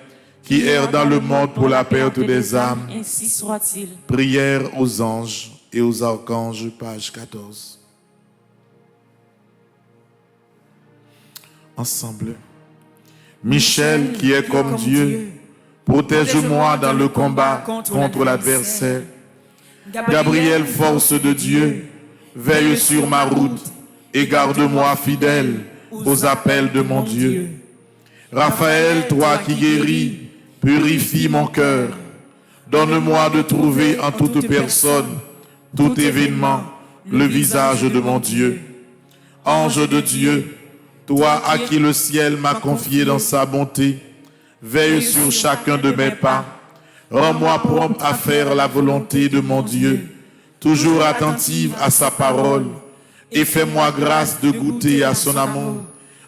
qui errent dans le monde pour la perte des âmes. Ainsi soit-il. Prière aux anges et aux archanges, page 14. Ensemble. Michel, qui est comme Dieu, protège-moi dans le combat contre l'adversaire. Gabriel, force de Dieu, veille sur ma route et garde-moi fidèle aux appels de mon Dieu. Raphaël, toi qui guéris, purifie mon cœur. Donne-moi de trouver en toute personne, tout événement, le visage de mon Dieu. Ange de Dieu, toi à qui le ciel m'a confié dans sa bonté, veille sur chacun de mes pas. Rends-moi prompt à faire la volonté de mon Dieu, toujours attentive à sa parole, et fais-moi grâce de goûter à son amour,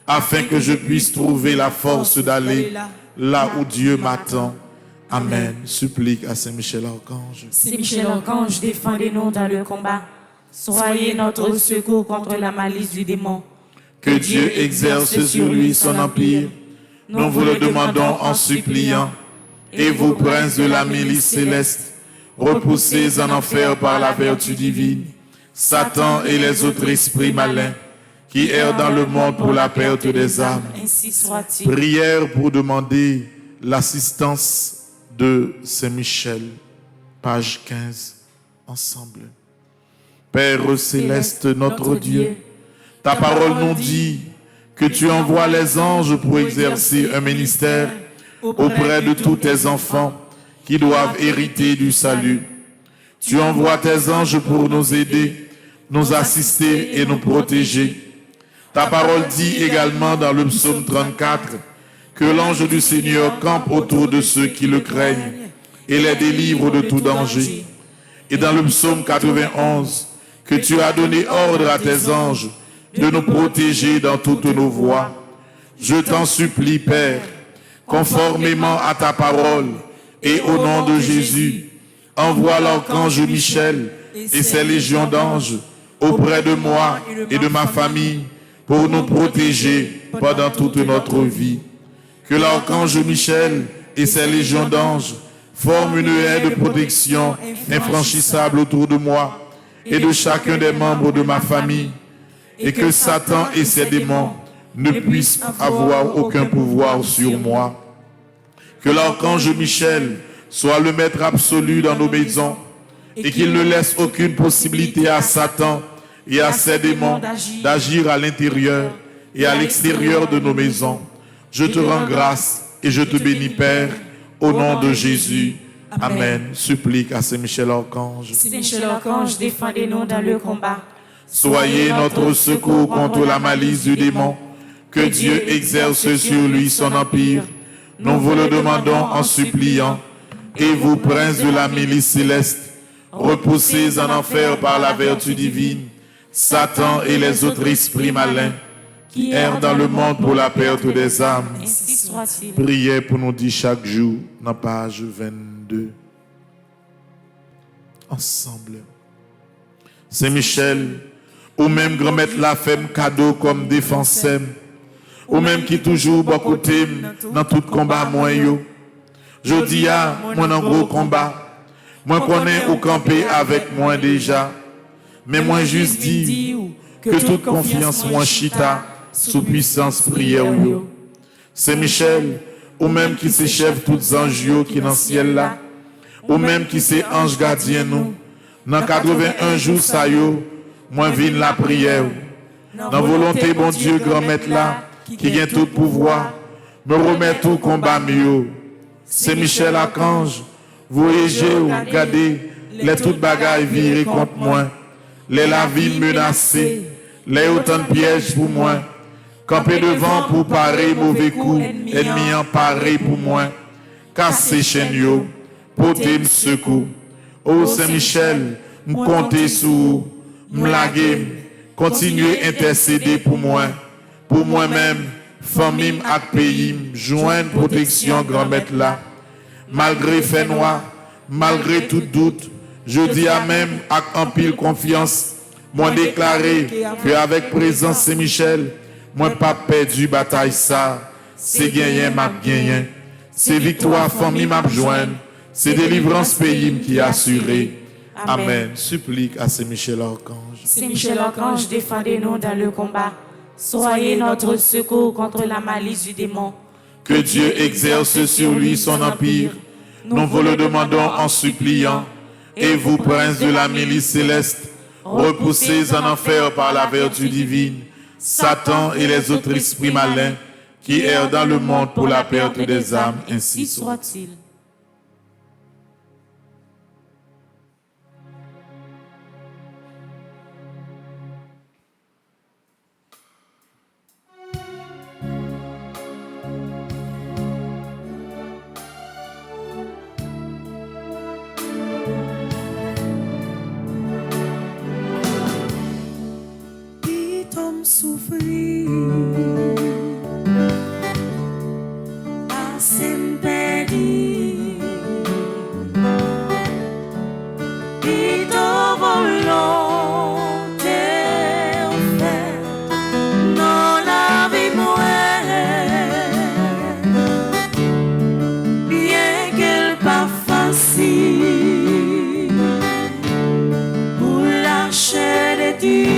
afin que je puisse trouver la force d'aller là où Dieu m'attend. Amen. Supplique à Saint Michel Archange. Saint Michel Archange, défendez-nous dans le combat. Soyez notre secours contre la malice du démon. Que Dieu exerce sur lui son empire. Nous vous le demandons en suppliant. Et vous, princes de la milice céleste, repoussés en enfer par la vertu divine, Satan et les autres esprits malins qui errent dans le monde pour la perte des âmes. Ainsi soit-il. Prière pour demander l'assistance de Saint Michel, page 15, ensemble. Père céleste, notre Dieu, ta parole nous dit que tu envoies les anges pour exercer un ministère auprès de tous tes enfants qui doivent hériter du salut. Tu envoies tes anges pour nous aider, nous assister et nous protéger. Ta parole dit également dans le psaume 34 que l'ange du Seigneur campe autour de ceux qui le craignent et les délivre de tout danger. Et dans le psaume 91, que tu as donné ordre à tes anges de nous protéger dans toutes nos voies. Je t'en supplie, Père, conformément à ta parole et au nom de Jésus, envoie l'archange Michel et ses légions d'anges auprès de moi et de ma famille pour nous protéger pendant toute notre vie. Que l'archange Michel et ses légions d'anges forment une haie de protection infranchissable autour de moi et de chacun des membres de ma famille, et que Satan et ses démons ne puissent avoir aucun pouvoir sur moi. Que l'archange Michel soit le maître absolu dans nos maisons et qu'il ne laisse aucune possibilité à Satan et à ses démons d'agir à l'intérieur et à l'extérieur de nos maisons. Je te rends grâce et je te bénis, Père, au nom de Jésus. Amen. Supplique à Saint Michel Archange. Saint Michel Archange, défendez-nous dans le combat. Soyez notre secours contre la malice du démon. Que Dieu exerce sur lui son empire. Nous vous le demandons en suppliant. Et vous, princes de la milice céleste, repoussés en enfer par la vertu divine, Satan et les autres esprits malins qui errent dans le monde pour la perte des âmes. Ainsi soit-il. Priez pour nous dire chaque jour, dans page 22. Ensemble. Saint-Michel, ou même grand-mère la femme cadeau comme défense, ou même qui toujours bon côté dans tout combat moi yo. Je dis à moi dans gros combat, moi connais ou camper avec moi déjà, mais moi juste dis que toute confiance moi chita sous puissance prière yo. Saint-Michel, ou même qui c'est chef toutes anges yo qui dans le ciel là, ou même qui c'est ange gardien nous, dans 81 jours ça yo, moi vine la prière. Dans volonté bon Dieu grand maître là, qui gagne tout pouvoir, me remet tout combat mieux. C'est Michel Archange, voyagez ou regardez, les toutes bagailles virées contre moi, les la vie menacée, les autant de pièges pour moi, camper devant pour parer mauvais coup, ennemi emparé pour moi, casser chaîne yo, porter me secours. Oh Saint-Michel, me compter sous, me laguer, continuer intercéder pour moi-même, famille et pays, joindre protection grand-mère là. Malgré fait noir, malgré tout doute, je dis à même avec un pile confiance, moi déclaré que avec présence Saint-Michel, moi pas perdu bataille ça, c'est gagné m'a gagné, c'est victoire famille m'a joindre, c'est délivrance pays qui assuré. Amen. Supplique à Saint-Michel Archange. Saint-Michel Archange, défendez-nous dans le combat. Soyez notre secours contre la malice du démon. Que Dieu exerce sur lui son empire. Nous vous le demandons en suppliant. Et vous, princes de la milice céleste, repoussez en enfer par la vertu divine Satan et les autres esprits malins qui errent dans le monde pour la perte des âmes. Ainsi soit-il. Souffrir à s'empêcher et de volonté fait dans la vie bien qu'elle pas facile pour lâcher les Dieu.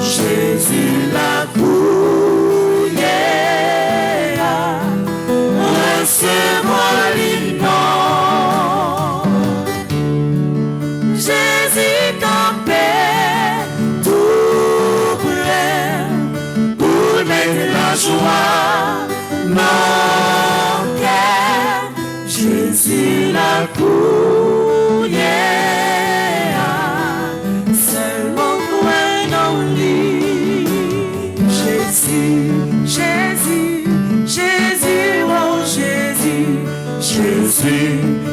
Jésus la couillère, recevoir l'immense. Jésus campait tout près pour mettre la joie dans le cœur. Jésus la couillère. Jésus, Jésus, oh Jésus, Jésus,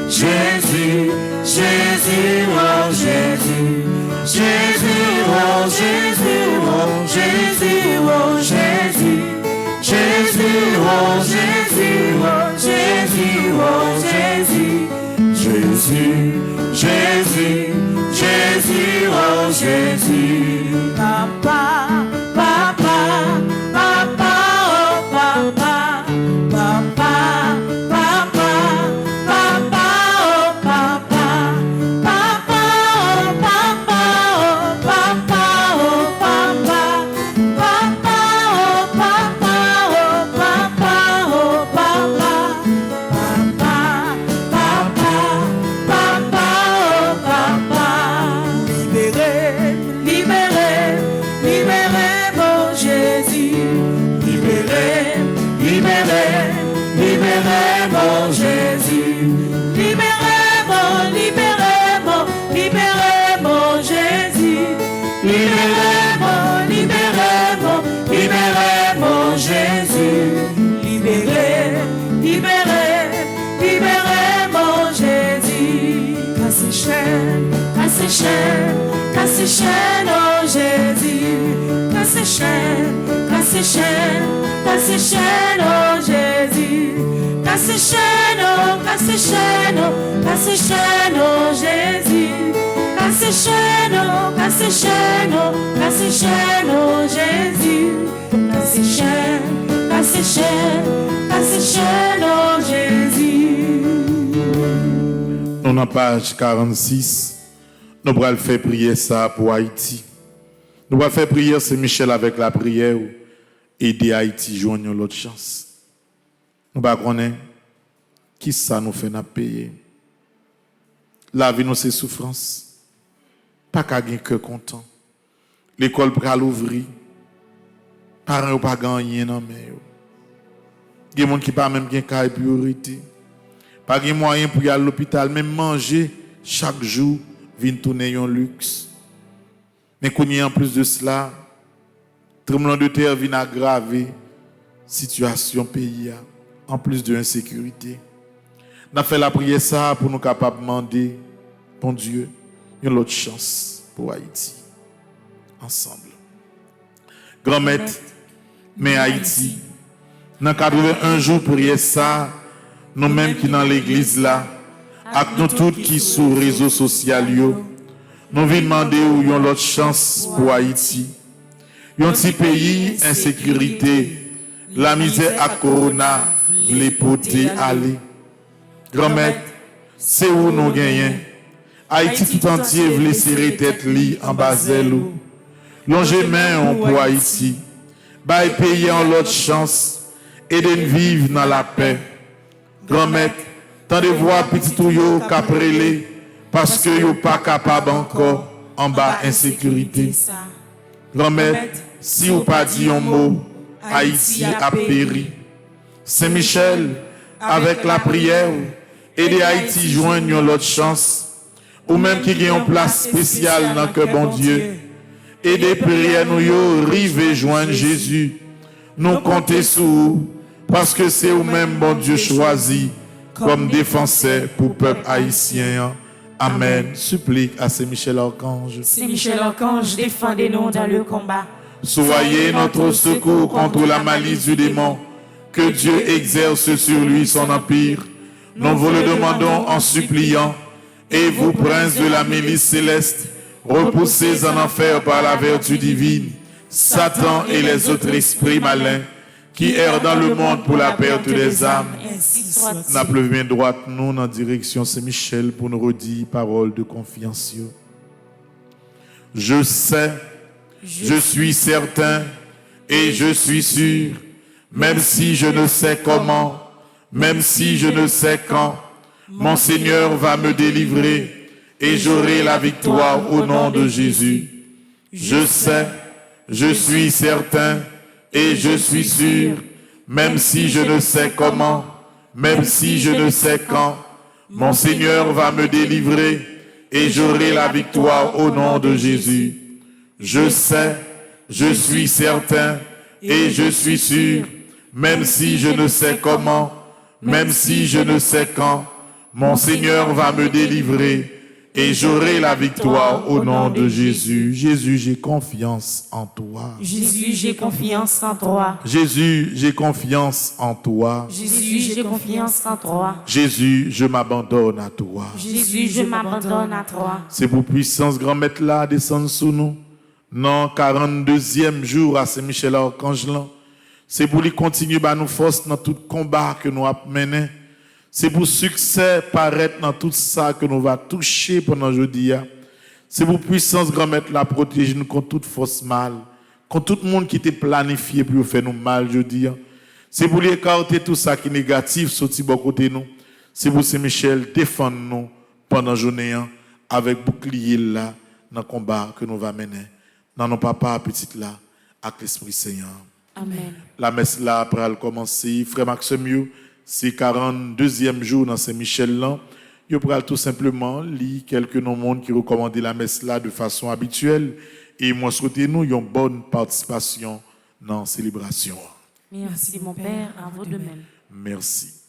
Jésus, Jésus, oh Jésus, Jésus, oh Jésus, oh Jésus, oh Jésus, Jésus, oh Jésus. Jésus, Jésus, Jésus, oh Jésus. Papa, papa, papa, oh papa, papa, papa, papa, oh papa, papa, oh papa, oh papa, oh papa, papa, oh papa, oh papa, oh papa, papa, papa, papa, oh papa. Libérez, libérez, libérez mon Jésus. Libérez, libérez, libérez mon Jésus. Libérez mon, libérez mon, libérez mon Jésus. Libérez mon, libérez mon, libérez mon Jésus. Libérez, libérez, libérez mon Jésus. Cassez chaîne, cassez chaîne, cassez chaîne, oh Jésus. Cassez chaîne, cassez chaîne, cassez chaîne, oh Jésus. Cassez chaîne, oh, cassez chaîne, oh, cassez chaîne, oh Jésus. Cassez chaîne, oh, cassez chaîne, oh, cassez chaîne, oh Jésus. Cassez chaîne, cassez chaîne, cassez chaîne, oh Jésus. Dans la page 46, nous allons faire prier ça pour Haïti. Nous allons faire prier Saint-Michel avec la prière aider Haïti joindre l'autre chance. Nous allons connaître qui ça nous fait payer. La vie nous c'est souffrance. Pas qu'à gagner que content. L'école pour l'ouvrir. Parents pas gagner non mais. Il y a des gens qui pas même gain caille priorité. Pas de moyen pour aller à l'hôpital, même manger chaque jour, vient tourner un luxe. Mais qu'on y en plus de cela, tremblement de terre vient aggraver la situation pays, en plus de l'insécurité. Nous avons fait la prière ça pour nous capables de demander, bon Dieu, une autre chance pour Haïti. Ensemble. Grand maître, mais Haïti, dans le cadre d'un jour pour prier ça, nous-mêmes qui dans l'église là, avec nous tous qui sont sur les réseaux sociaux, nous venons demander où y a l'autre chance pour Haïti. Y a un petit pays, insécurité, la misère à Corona, les potés aller. Grand-mère, c'est où nous gagnons. Haïti tout entier veut serrer tête li en Basel. Longez main pour Haïti. Bail pays en l'autre chance et de vivre dans la paix. Grand-mère, tant de voir petit touyo caprélé parce que yo pas capable encore en bas insécurité. Grand-mère, si vous pas dit un mot, Haïti a péri. Saint-Michel, avec la prière, aider Haïti joindre l'autre chance, ou même qui a une place spéciale dans que bon Dieu. Aider prière nous yo rive joindre Jésus. Nous comptons sur vous, parce que c'est vous-même bon Dieu choisi comme défenseur pour le peuple haïtien. Amen. Supplique à Saint-Michel Archange. Saint-Michel Archange, défendez-nous dans le combat. Soyez notre secours contre la malice du démon. Que Dieu exerce sur lui son empire. Nous vous le demandons en suppliant. Et vous, princes de la milice céleste, repoussez en enfer par la vertu divine Satan et les autres esprits malins qui errent dans le monde pour la perte des âmes. N'a plus bien droite, nous, en direction Saint-Michel, pour nous redire parole de confiance. Je sais, je suis certain et je suis sûr, même si je ne sais comment, même si je ne sais quand, mon Seigneur va me délivrer et j'aurai la victoire au nom de Jésus. Je sais, je suis certain et je suis sûr, même si je ne sais comment, même si je ne sais quand, mon Seigneur va me délivrer et j'aurai la victoire au nom de Jésus. Je sais, je suis certain et je suis sûr, même si je ne sais comment, même si je ne sais quand, mon Seigneur va me délivrer et j'aurai la victoire au nom de Jésus. Jésus, j'ai confiance en toi. Jésus, j'ai confiance en toi. Jésus, j'ai confiance en toi. Jésus, j'ai confiance en toi. Jésus, je m'abandonne à toi. Jésus, je m'abandonne à toi. C'est pour puissance grand maître là descendre sous nous. Non, 42e jour à Saint-Michel Archange là. C'est pour lui continuer à nous force dans tout combat que nous avons mené. C'est pour succès paraître dans tout ça que nous va toucher pendant aujourd'hui. C'est pour puissance grand maître la protéger nous contre toute force mal, contre tout le monde qui était planifié pour faire nous mal aujourd'hui. C'est pour lui écarter tout ça qui est négatif sorti bon côté nous. C'est pour Saint-Michel défendre nous pendant la journée avec bouclier là dans le combat que nous va mener. Dans nos papas petites là avec l'Esprit Seigneur. Amen. La messe là après elle commencer, frère Maxime, c'est 42e jour dans Saint-Michel là. Yo pral tout simplement lire quelques noms monde qui recommandent la messe là de façon habituelle et moi souhaitez nous une bonne participation dans la célébration. Merci mon Père, à vous de même. Merci.